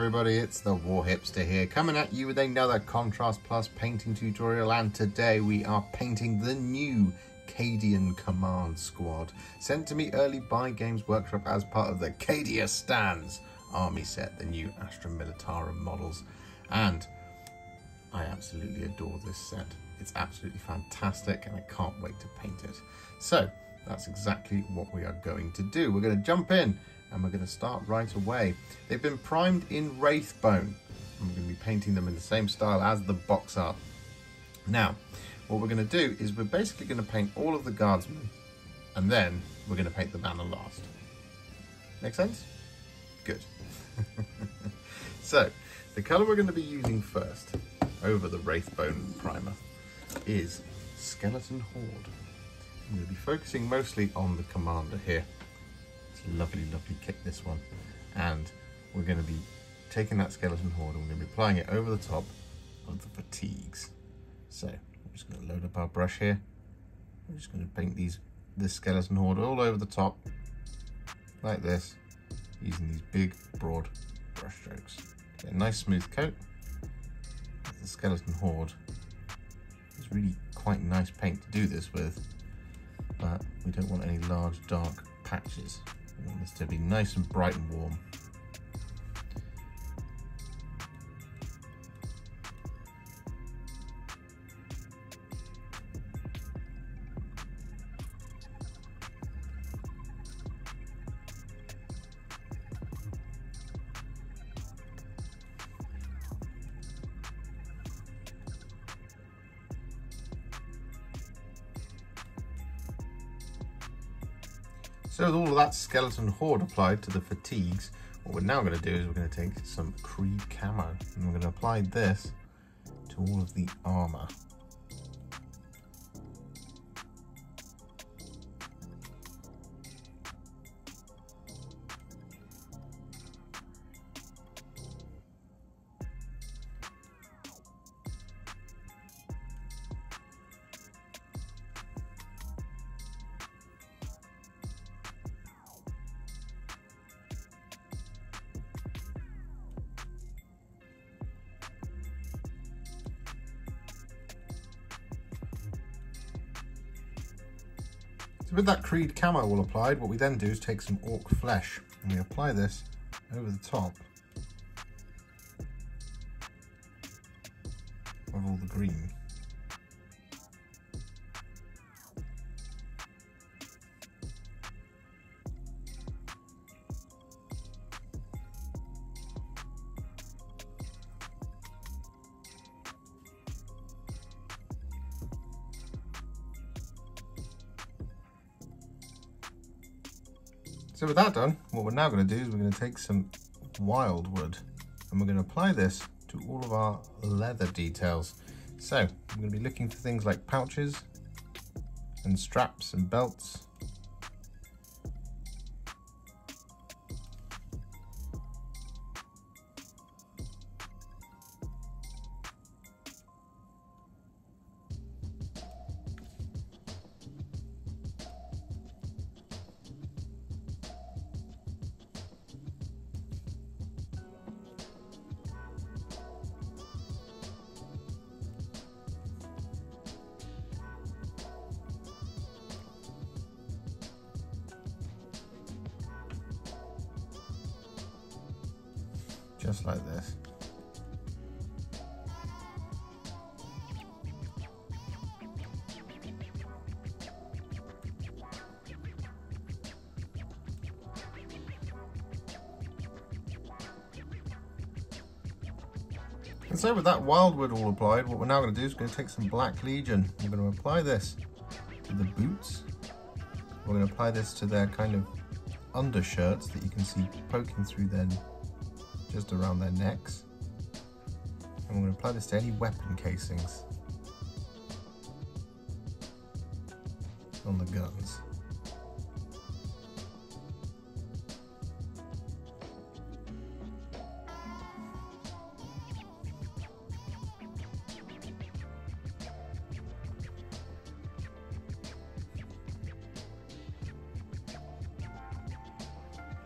everybody, it's the Warhipster here, coming at you with another Contrast Plus painting tutorial, and today we are painting the new Cadian Command Squad, sent to me early by Games Workshop as part of the CADIA STANDS army set, the new Astra Militarum models, and I absolutely adore this set. It's absolutely fantastic and I can't wait to paint it. So that's exactly what we are going to do. We're going to jump in and we're going to start right away. They've been primed in Wraithbone, and we're going to be painting them in the same style as the box art. Now, what we're going to do is we're basically going to paint all of the guardsmen, and then we're going to paint the banner last. Make sense? Good. So, the colour we're going to be using first, over the Wraithbone primer, is Skeleton Horde. I'm going to be focusing mostly on the commander here. Lovely, lovely kit, this one, and we're going to be taking that Skeleton Horde and we're going to be applying it over the top of the fatigues. So we're just going to load up our brush here. We're just going to paint this Skeleton Horde all over the top like this, using these big broad brush strokes. Get a nice smooth coat. The Skeleton Horde is really quite nice paint to do this with, but we don't want any large dark patches. We want this to be nice and bright and warm. So with all of that Skeleton Horde applied to the fatigues, what we're now going to do is we're going to take some Krieg Camo and we're going to apply this to all of the armour. So with that Krieg Camo all applied, what we then do is take some Ork Flesh and we apply this over the top of all the green. So with that done, what we're now going to do is we're going to take some Wyldwood and we're going to apply this to all of our leather details. So I'm going to be looking for things like pouches and straps and belts. Just like this. And so with that Wyldwood all applied, what we're now going to do is we're going to take some Black Legion. We're going to apply this to the boots. We're going to apply this to their kind of undershirts that you can see poking through their just around their necks, and we're going to apply this to any weapon casings on the guns.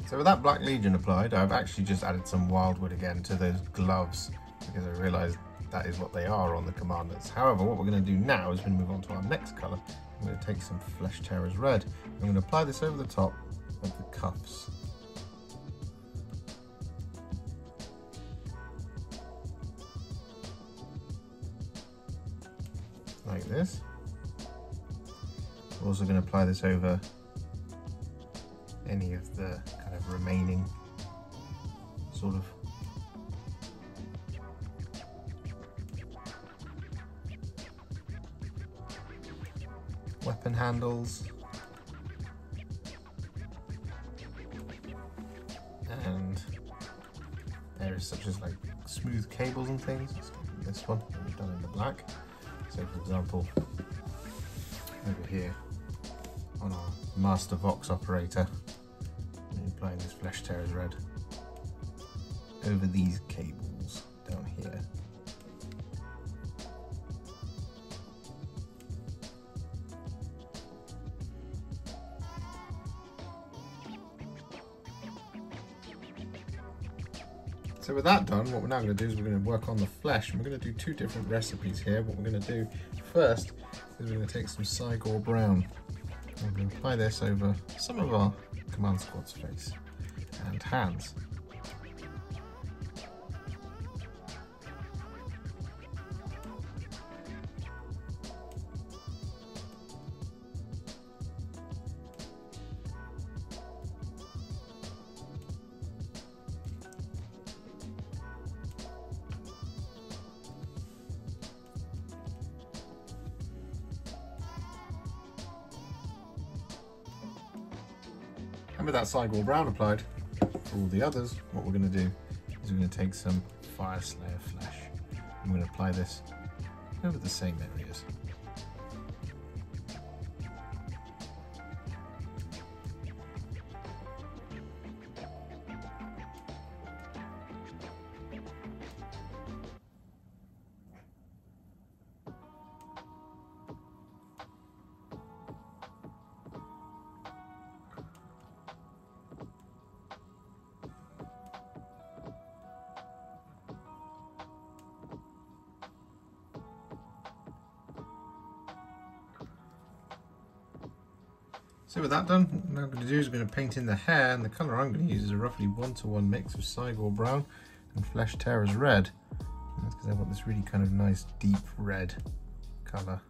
So with that Black Legion applied, I've actually just added some Wyldwood again to those gloves because I realised that is what they are on the commanders. However, what we're going to do now is we're going to move on to our next colour. I'm going to take some Flesh Tearers Red. I'm going to apply this over the top of the cuffs. Like this. We're also going to apply this over any of the kind of remaining sort of weapon handles and areas such as like smooth cables and things. This one that we've done in the black. So for example, over here on our Master Vox operator, I'm applying this Flesh Tearers Red over these cables down here. So with that done, what we're now going to do is we're going to work on the flesh, and we're going to do two different recipes here. What we're going to do first is we're going to take some Cygor Brown. I'm going to apply this over some of our Command Squad's face and hands. And with that Cygor Brown applied for all the others, what we're going to do is we're going to take some Fyreslayer Flesh. I'm going to apply this over the same areas. So with that done, what I'm going to do is I'm going to paint in the hair, and the colour I'm going to use is a roughly 1-to-1 mix of Cygor Brown and Flesh Tearers Red. And that's because I want this really kind of nice deep red colour.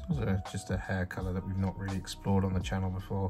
It's also just a hair colour that we've not really explored on the channel before.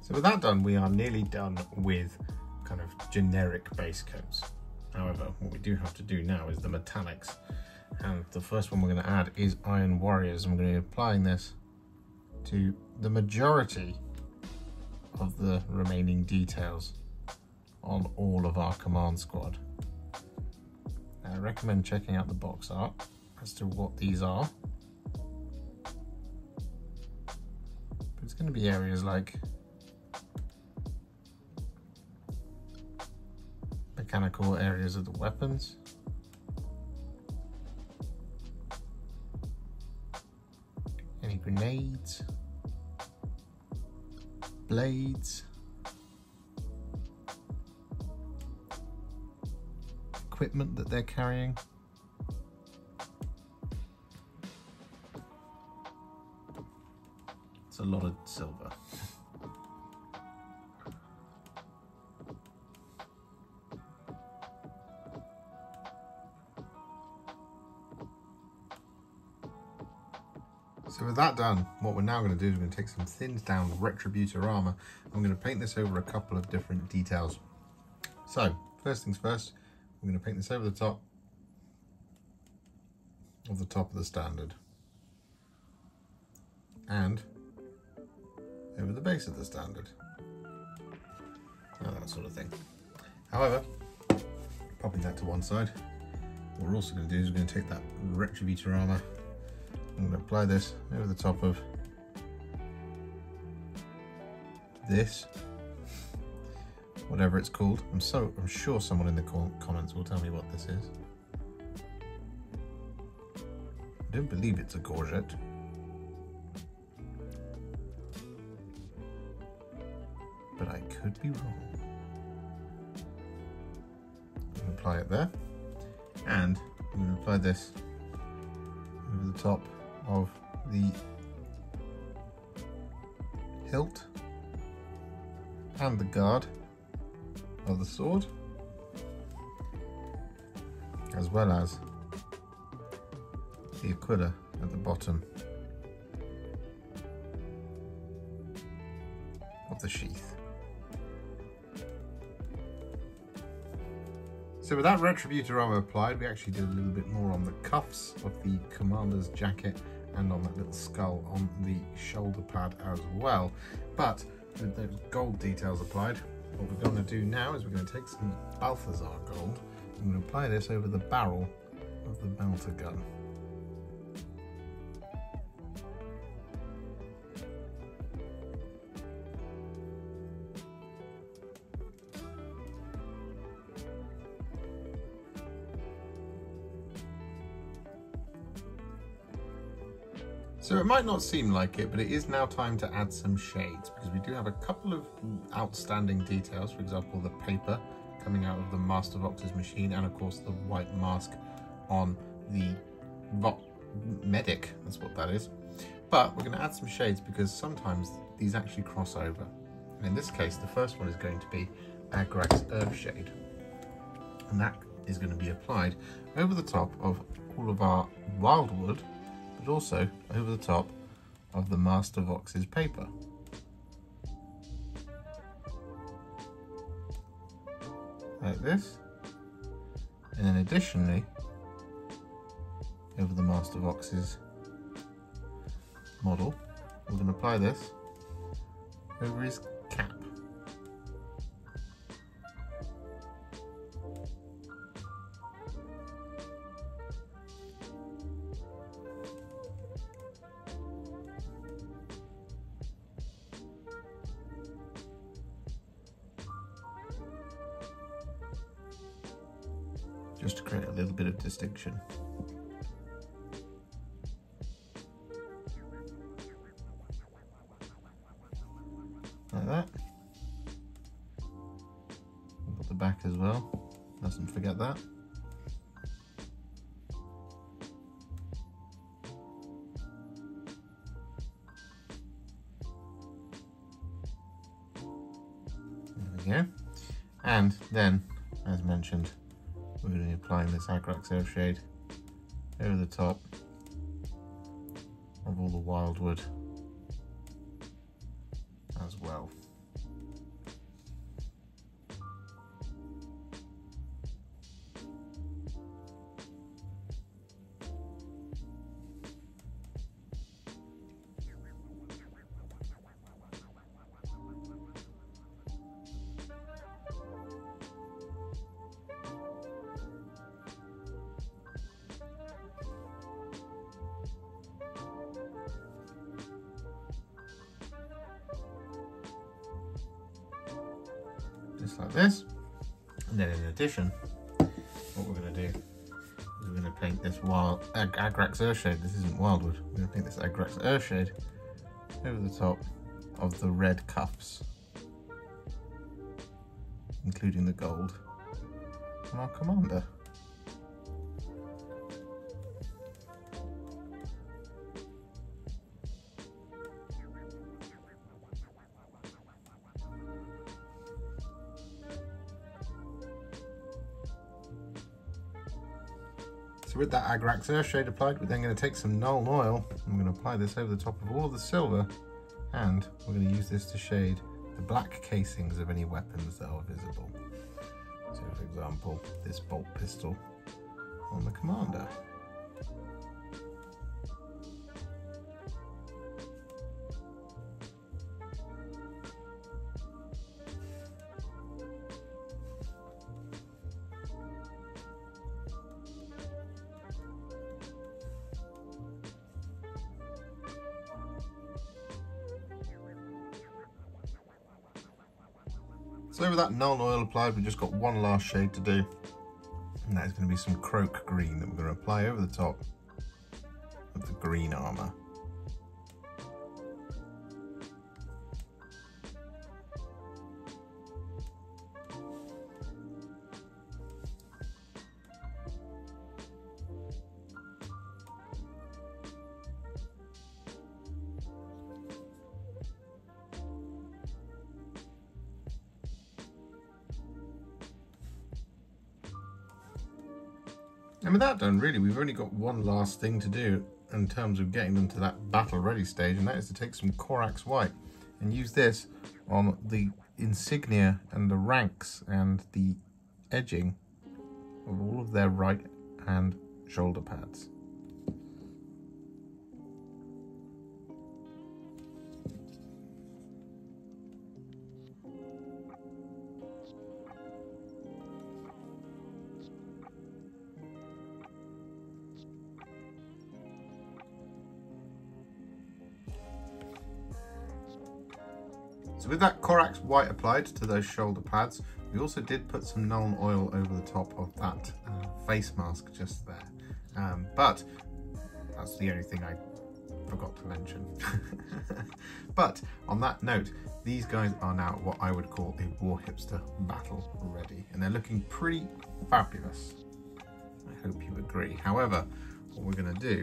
So with that done, we are nearly done with kind of generic base coats. However, what we do have to do now is the metallics. And the first one we're going to add is Iron Warriors, and we're going to be applying this to the majority of the remaining details on all of our command squad. Now, I recommend checking out the box art as to what these are. But it's going to be areas like mechanical areas of the weapons, any grenades, blades, equipment that they're carrying. It's a lot of silver. So with that done, what we're now going to do is we're going to take some thinned down Retributor Armour. I'm going to paint this over a couple of different details. So, first things first, we're going to paint this over the top of the standard. And over the base of the standard. That sort of thing. However, popping that to one side, what we're also going to do is we're going to take that Retributor Armour. I'm going to apply this over the top of this, whatever it's called. I'm sure someone in the comments will tell me what this is. I don't believe it's a courgette. But I could be wrong. I'm going to apply it there, and I'm going to apply this over the top of the hilt and the guard of the sword, as well as the aquila at the bottom of the sheath. So with that Retributor Armour applied, we actually did a little bit more on the cuffs of the commander's jacket and on that little skull on the shoulder pad as well. But with those gold details applied, what we're going to do now is we're going to take some Balthasar Gold. I'm going to apply this over the barrel of the melter gun. So it might not seem like it, but it is now time to add some shades, because we do have a couple of outstanding details. For example, the paper coming out of the Master Vox's machine, and of course the white mask on the medic, that's what that is. But we're going to add some shades because sometimes these actually cross over. And in this case, the first one is going to be Agrax Earthshade. And that is going to be applied over the top of all of our Wyldwood, but also over the top of the Master Vox's paper. Like this. And then additionally, over the Master Vox's model, we're going to apply this over his cap. Just to create a little bit of distinction. Like that. Got the back as well, mustn't forget that. There we go. And then, as mentioned, we're going to be applying this Agrax Earthshade over the top of all the Wyldwood as well. Just like this. And then in addition, what we're going to do is we're going to paint this Agrax Earthshade. This isn't Wyldwood. We're going to paint this Agrax Earthshade over the top of the red cuffs, including the gold on our commander. So with that Agrax Earthshade applied, we're then going to take some Nuln Oil and we're going to apply this over the top of all of the silver, and we're going to use this to shade the black casings of any weapons that are visible. So for example, this bolt pistol on the commander. So with that Nuln Oil applied, we've just got one last shade to do, and that is going to be some Kroak Green that we're going to apply over the top of the green armour. And with that done, really, we've only got one last thing to do in terms of getting them to that battle ready stage, and that is to take some Corax White and use this on the insignia and the ranks and the edging of all of their right and shoulder pads. So with that Corax White applied to those shoulder pads, we also did put some Nuln Oil over the top of that face mask just there. But that's the only thing I forgot to mention. But on that note, these guys are now what I would call a Warhipster battle ready, and they're looking pretty fabulous. I hope you agree. However, what we're going to do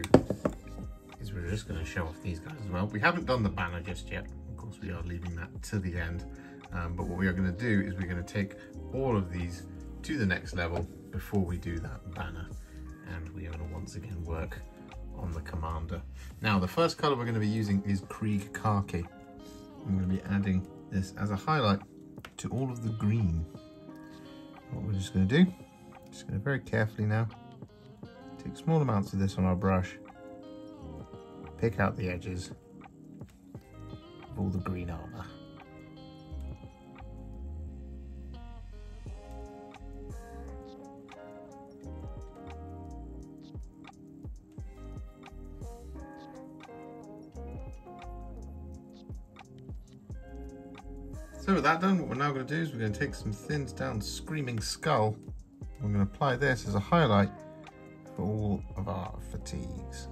is we're just going to show off these guys as well. We haven't done the banner just yet. We are leaving that to the end, but what we are going to do is we're going to take all of these to the next level before we do that banner, and we are going to once again work on the commander. Now the first color we're going to be using is Krieg Khaki. I'm going to be adding this as a highlight to all of the green. What we're just going to do, just going to very carefully now take small amounts of this on our brush, pick out the edges all the green armour. So with that done, what we're now going to do is we're going to take some thinned down Screaming Skull. We're going to apply this as a highlight for all of our fatigues.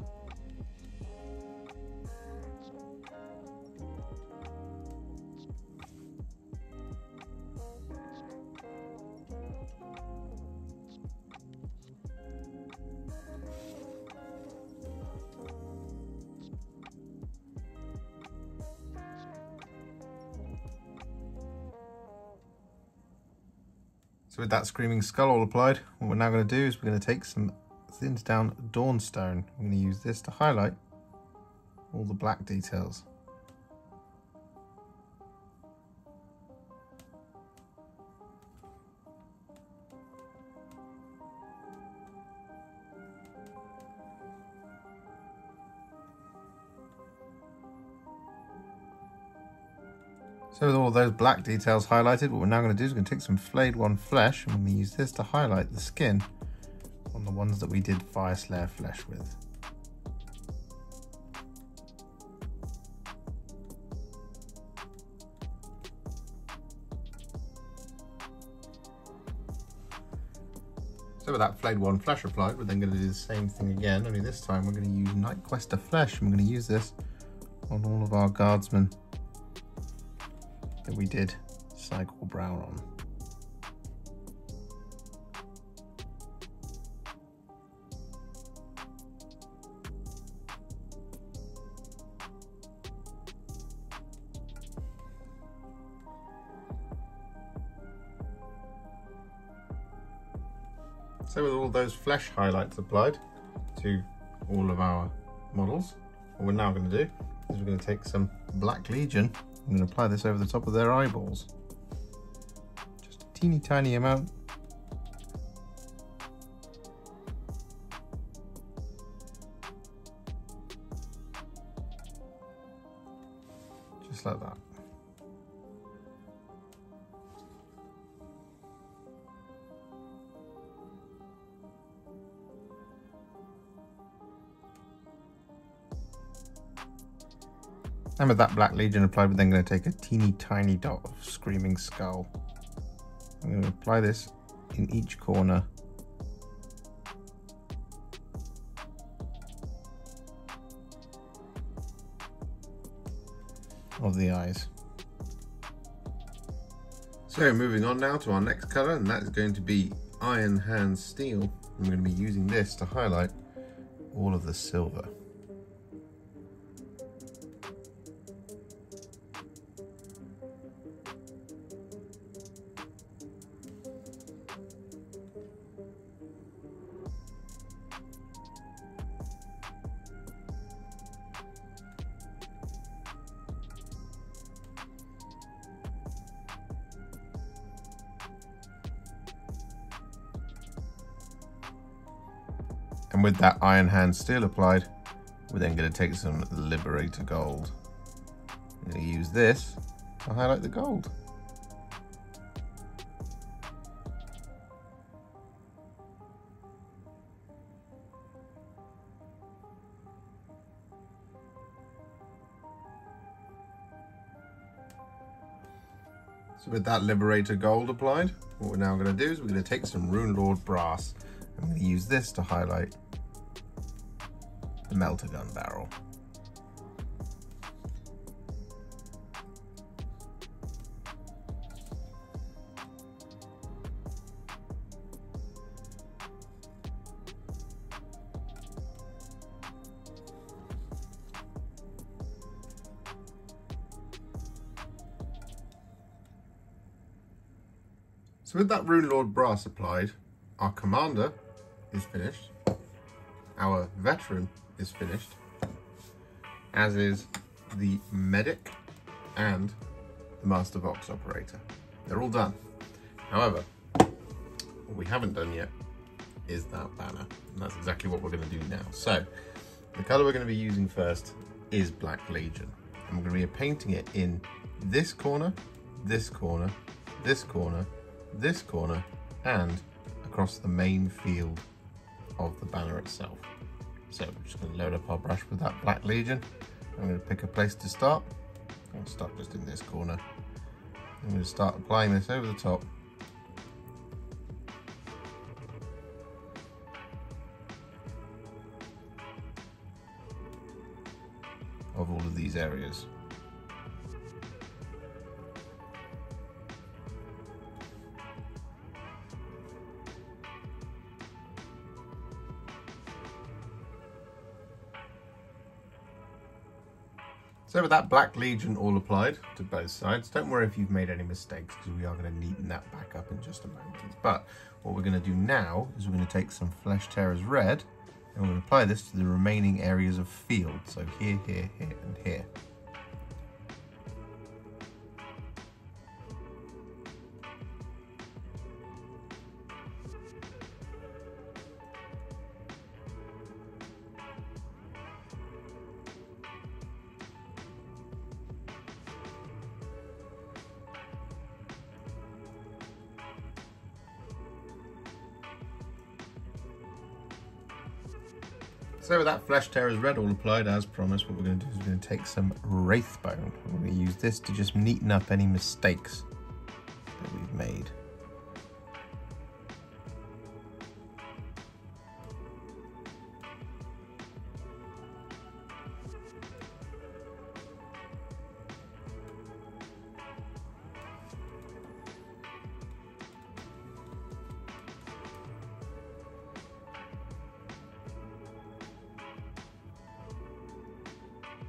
So with that Screaming Skull all applied, what we're now going to do is we're going to take some thinned down Dawnstone. I'm going to use this to highlight all the black details. So with all of those black details highlighted, what we're now going to do is we're going to take some Flayed One Flesh, and we're going to use this to highlight the skin on the ones that we did Fyreslayer Flesh with. So with that Flayed One Flesh applied, we're then going to do the same thing again, only this time we're going to use Knight-Questor Flesh, and we're going to use this on all of our guardsmen that we did Cygor Brown on. So with all those flesh highlights applied to all of our models, what we're now going to do is we're going to take some Black Legion. I'm going to apply this over the top of their eyeballs. Just a teeny tiny amount. Just like that. And with that Black Legion applied, we're then going to take a teeny tiny dot of Screaming Skull I'm going to apply this in each corner of the eyes. So moving on now to our next colour, and that is going to be Iron Hand Steel. I'm going to be using this to highlight all of the silver. And with that Iron Hand Steel applied, we're then going to take some Liberator Gold. I'm going to use this to highlight the gold. So with that Liberator Gold applied, what we're now going to do is we're going to take some Runelord Brass. I'm going to use this to highlight the melter gun barrel. So with that Runelord Brass applied, our commander is finished, our veteran is finished, as is the medic and the master box operator. They're all done. However, what we haven't done yet is that banner, and that's exactly what we're going to do now. So the colour we're going to be using first is Black Legion, and we're going to be painting it in this corner, this corner, this corner, this corner, and across the main field of the banner itself. So we're just going to load up our brush with that Black Legion. I'm going to pick a place to start. I'm going to start just in this corner. I'm going to start applying this over the top. Of all of these areas. So with that Black Legion all applied to both sides, don't worry if you've made any mistakes, because we are going to neaten that back up in just a moment. But what we're going to do now is we're going to take some Flesh Tearers Red, and we're going to apply this to the remaining areas of field. So here, here, here, and here. So with that Flesh Tearers Red all applied as promised, what we're going to do is we're going to take some Wraithbone. We're going to use this to just neaten up any mistakes that we've made.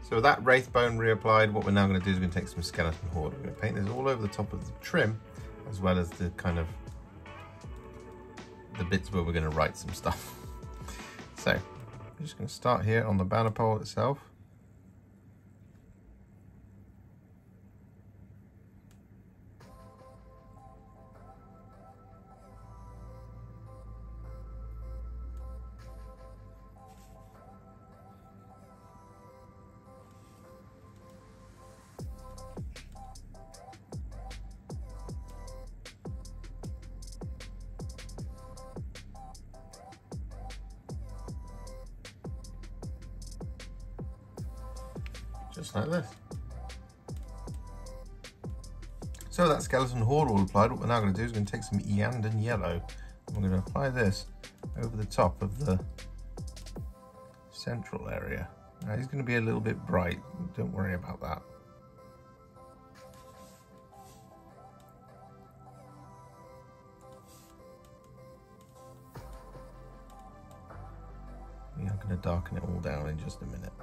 So with that Wraithbone reapplied, what we're now going to do is we're going to take some Skeleton Horde. We're going to paint this all over the top of the trim, as well as the kind of the bits where we're going to write some stuff. So I'm just going to start here on the banner pole itself. Just like this. So that skeleton horde all applied, what we're now going to do is we're going to take some Iyanden Yellow. And we're going to apply this over the top of the central area. Now he's going to be a little bit bright, don't worry about that. We are going to darken it all down in just a minute.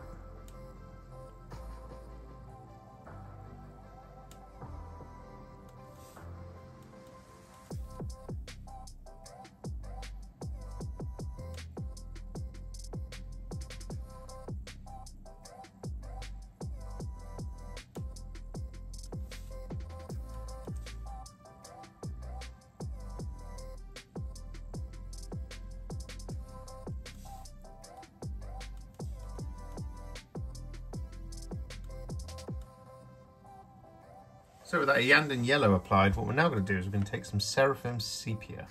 So with that Iyanden Yellow applied, what we're now going to do is we're going to take some Seraphim Sepia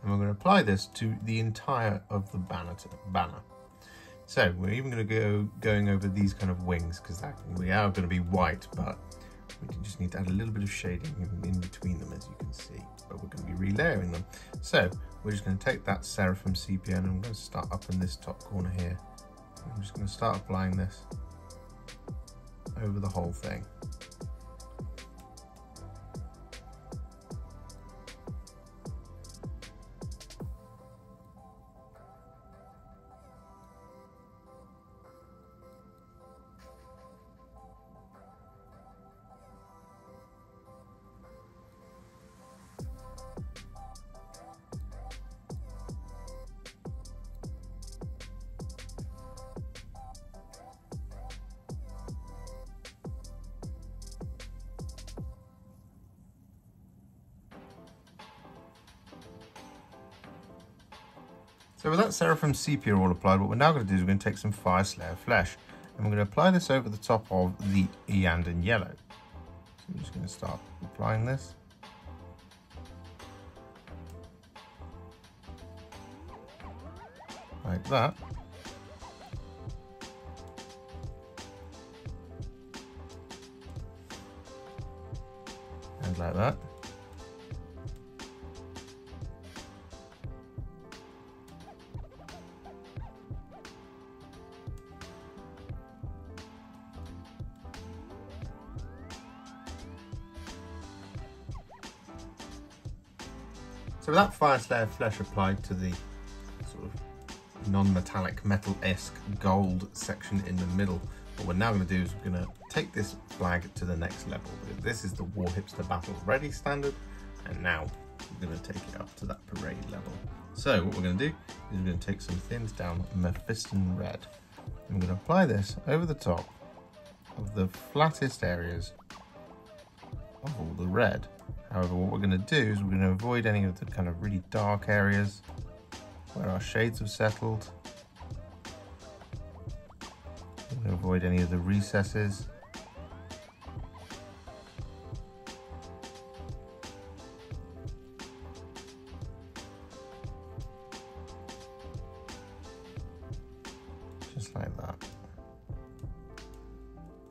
and we're going to apply this to the entire of the banner. So we're even going to going over these kind of wings because we are going to be white, but we just need to add a little bit of shading in between them, as you can see. But we're going to be relayering them. So we're just going to take that Seraphim Sepia and I'm going to start up in this top corner here. I'm just going to start applying this over the whole thing. So with that Seraphim Sepia all applied, what we're now going to do is we're going to take some Fyreslayer Flesh and we're going to apply this over the top of the Iyanden Yellow. So I'm just going to start applying this. Like that. And like that. So with that Fyreslayer Flesh applied to the sort of non-metallic metal-esque gold section in the middle, what we're now going to do is we're going to take this flag to the next level. This is the Warhipster Battle Ready standard, and now we're going to take it up to that parade level. So what we're going to do is we're going to take some thinned down Mephiston Red, and we're going to apply this over the top of the flattest areas of all the red. However, what we're going to do is we're going to avoid any of the kind of really dark areas where our shades have settled. We're going to avoid any of the recesses. Just like that.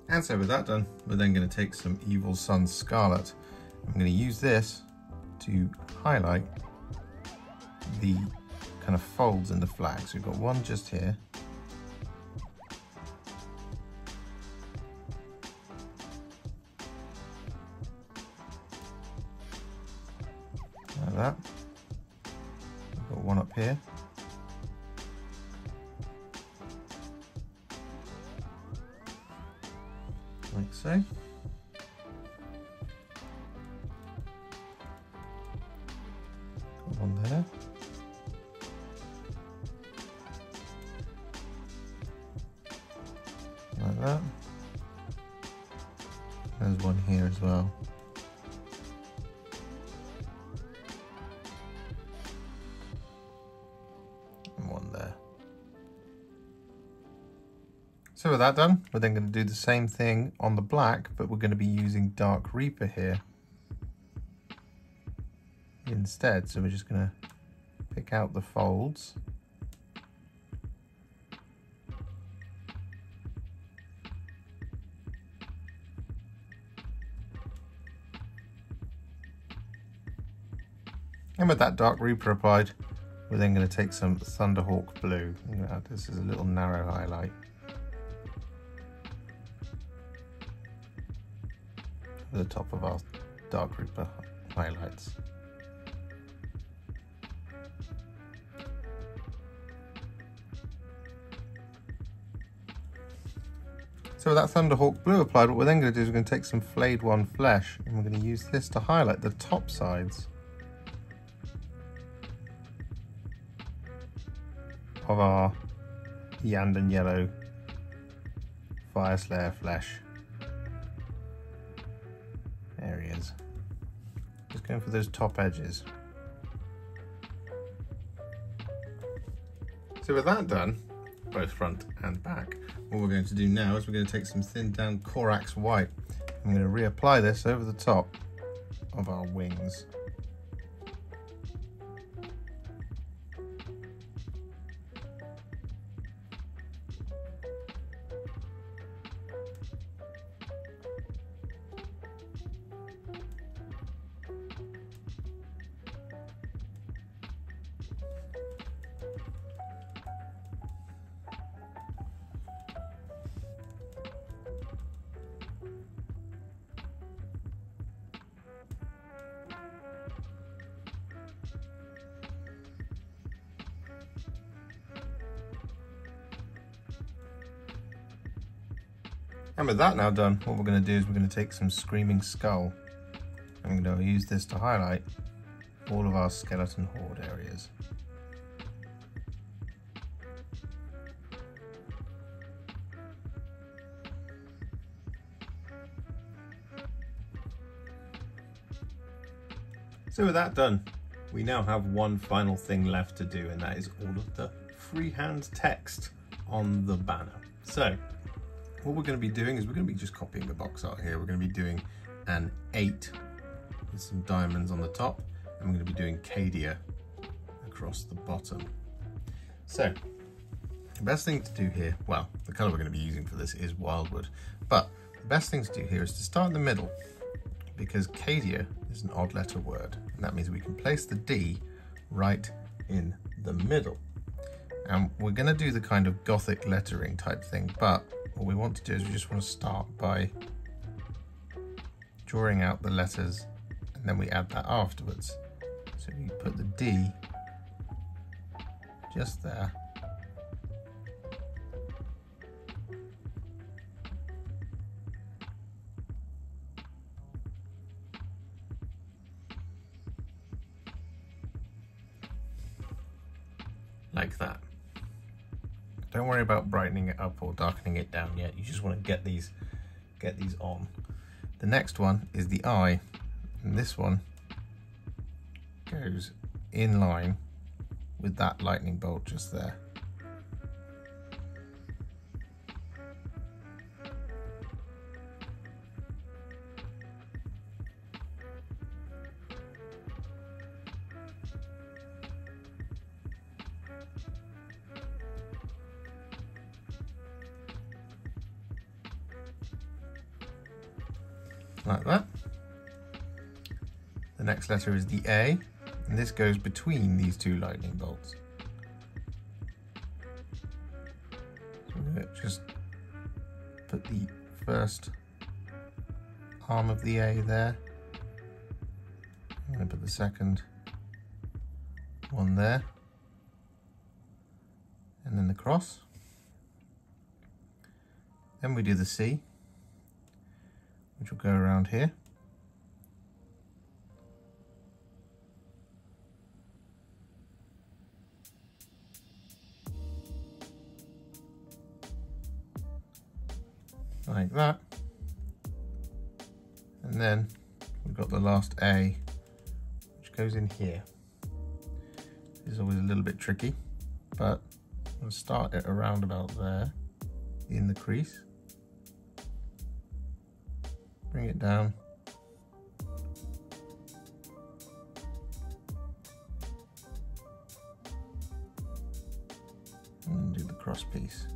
And so with that done, we're then going to take some Evil Sunz Scarlet. I'm going to use this to highlight the kind of folds in the flag. So we've got one just here. Like that. We've got one up here. Like so. One there. Like that. There's one here as well. And one there. So with that done, we're then going to do the same thing on the black, but we're going to be using Dark Reaper here instead. So we're just going to pick out the folds. And with that Dark Reaper applied, we're then going to take some Thunderhawk Blue. This is a little narrow highlight. At the top of our Dark Reaper highlights. So with that Thunderhawk Blue applied, what we're then going to do is we're going to take some Flayed One Flesh, and we're going to use this to highlight the top sides of our Iyanden Yellow Fyreslayer Flesh areas. Just going for those top edges. So with that done, both front and back, what we're going to do now is we're going to take some thinned down Corax White. I'm going to reapply this over the top of our wings. And with that now done, what we're going to do is we're going to take some Screaming Skull. I'm going to use this to highlight all of our skeleton horde areas. So with that done, we now have one final thing left to do, and that is all of the freehand text on the banner. So what we're going to be doing is we're going to be just copying the box art here. We're going to be doing an 8 with some diamonds on the top, and we're going to be doing CADIA across the bottom. So the best thing to do here, well, the colour we're going to be using for this is Wyldwood, but the best thing to do here is to start in the middle, because CADIA is an odd letter word, and that means we can place the D right in the middle. And we're going to do the kind of Gothic lettering type thing, but what we want to do is we just want to start by drawing out the letters, and then we add that afterwards. So we put the D just there. Like that. Don't worry about brightening it up or darkening it down yet. You just want to get these on. The next one is the eye, and this one goes in line with that lightning bolt just there. Like that. The next letter is the A, and this goes between these two lightning bolts. So we're going to just put the first arm of the A there. I'm going to put the second one there, and then the cross. Then we do the C, which will go around here. Like that. And then we've got the last A, which goes in here. This is always a little bit tricky, but I'll start it around about there in the crease. Bring it down. And do the cross piece.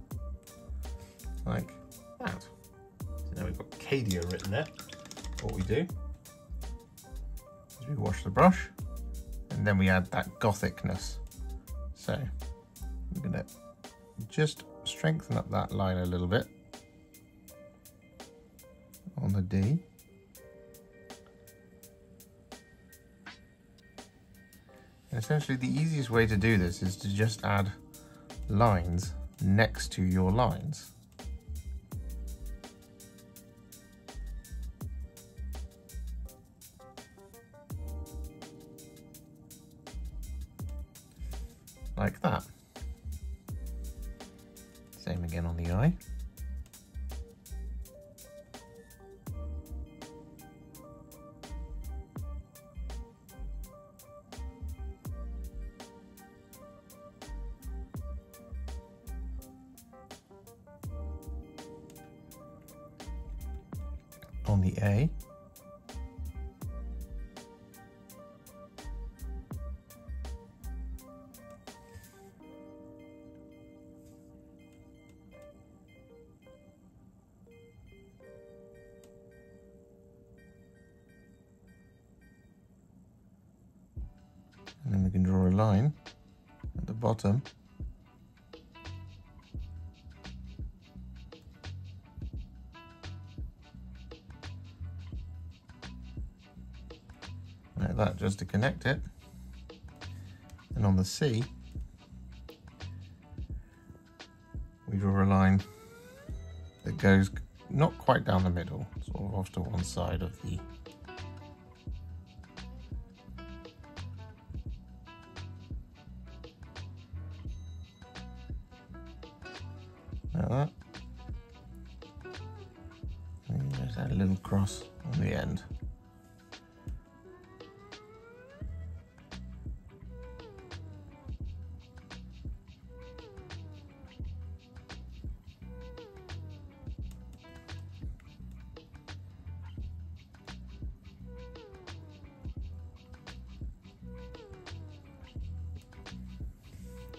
Like that. So now we've got CADIA written there. What we do is we wash the brush, And then we add that gothicness. So I'm going to just strengthen up that line a little bit on the D. And essentially the easiest way to do this is to just add lines next to your lines. Like that. Same again on the eye. On the A. And then we can draw a line at the bottom. Like that, just to connect it. And on the C, we draw a line that goes not quite down the middle, sort of off to one side of the like that. And just add a little cross on the end.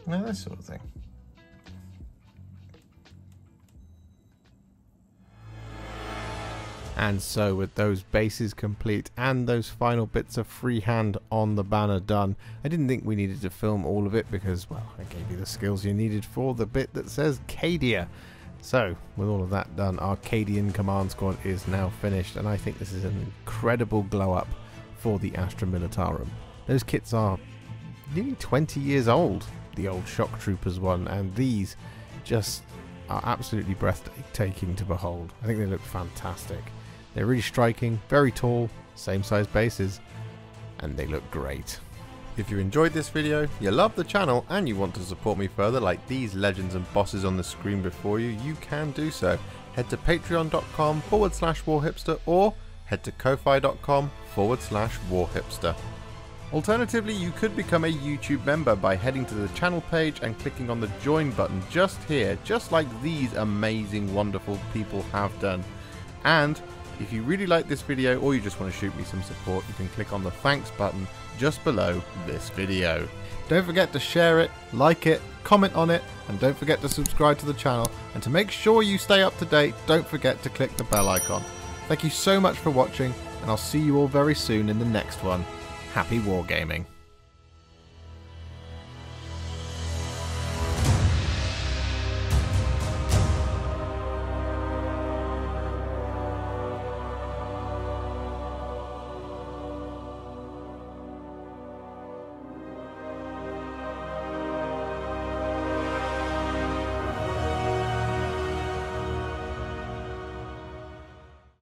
Now that sort of thing. And so with those bases complete and those final bits of freehand on the banner done, I didn't think we needed to film all of it because, well, I gave you the skills you needed for the bit that says CADIA. So with all of that done, our Cadian Command Squad is now finished, and I think this is an incredible glow up for the Astra Militarum. Those kits are nearly 20 years old, the old Shock Troopers one, and these just are absolutely breathtaking to behold. I think they look fantastic. They're really striking, very tall, same size bases, and they look great. If you enjoyed this video, you love the channel, and you want to support me further like these legends and bosses on the screen before you, you can do so. Head to patreon.com/warhipster or head to ko-fi.com/warhipster. Alternatively, you could become a YouTube member by heading to the channel page and clicking on the join button just here, just like these amazing, wonderful people have done. And if you really like this video or you just want to shoot me some support, you can click on the thanks button just below this video. Don't forget to share it, like it, comment on it, and don't forget to subscribe to the channel. And to make sure you stay up to date, don't forget to click the bell icon. Thank you so much for watching, and I'll see you all very soon in the next one. Happy wargaming.